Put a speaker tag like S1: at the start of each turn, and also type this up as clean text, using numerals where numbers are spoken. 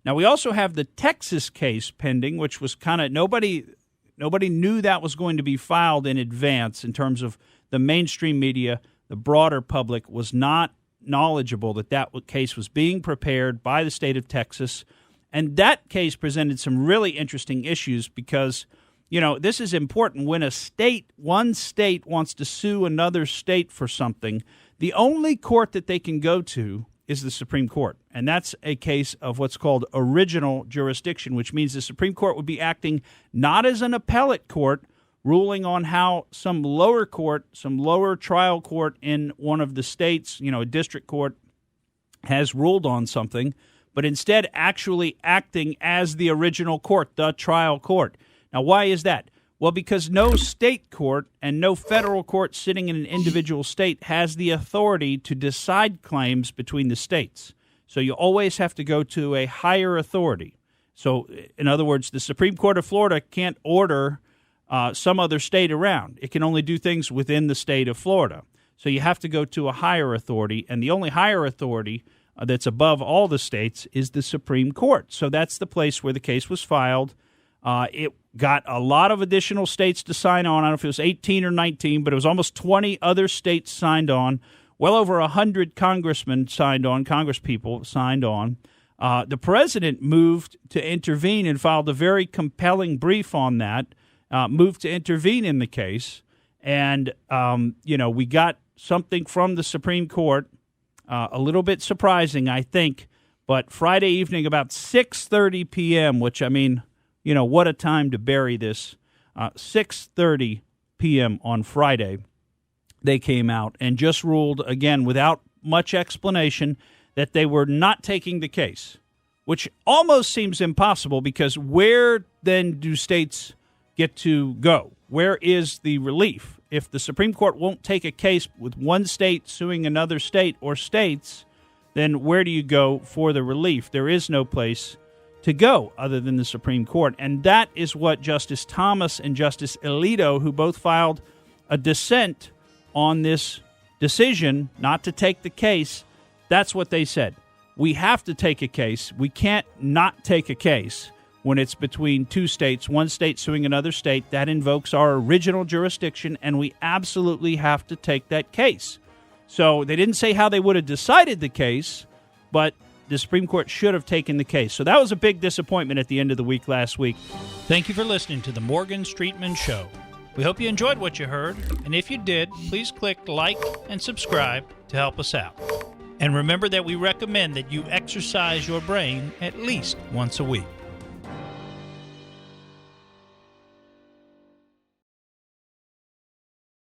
S1: Now, we also have the Texas case pending, which was kind of nobody knew that was going to be filed in advance in terms of the mainstream media. The broader public was not knowledgeable that case was being prepared by the state of Texas. And that case presented some really interesting issues because, this is important. When one state wants to sue another state for something, the only court that they can go to is the Supreme Court. And that's a case of what's called original jurisdiction, which means the Supreme Court would be acting not as an appellate court, ruling on how some lower trial court in one of the states, a district court, has ruled on something, but instead actually acting as the original court, the trial court. Now, why is that? Well, because no state court and no federal court sitting in an individual state has the authority to decide claims between the states. So you always have to go to a higher authority. So, in other words, the Supreme Court of Florida can't order some other state around. It can only do things within the state of Florida. So you have to go to a higher authority, and the only higher authority that's above all the states is the Supreme Court. So that's the place where the case was filed. It got a lot of additional states to sign on. I don't know if it was 18 or 19, but it was almost 20 other states signed on. Well over 100 congresspeople signed on. The president moved to intervene and filed a very compelling brief on that, moved to intervene in the case. And, we got something from the Supreme Court, a little bit surprising, I think. But Friday evening, about 6:30 p.m., which, what a time to bury this. 6:30 p.m. on Friday, they came out and just ruled, again, without much explanation, that they were not taking the case, which almost seems impossible because where then do states get to go? Where is the relief? If the Supreme Court won't take a case with one state suing another state or states, then where do you go for the relief? There is no place to go other than the Supreme Court. And that is what Justice Thomas and Justice Alito, who both filed a dissent on this decision not to take the case, that's what they said. We have to take a case. We can't not take a case when it's between two states, one state suing another state. That invokes our original jurisdiction, and we absolutely have to take that case. So they didn't say how they would have decided the case, but the Supreme Court should have taken the case. So that was a big disappointment at the end of the week last week. Thank you for listening to the Morgan Streetman Show. We hope you enjoyed what you heard, and if you did, please click like and subscribe to help us out. And remember that we recommend that you exercise your brain at least once a week.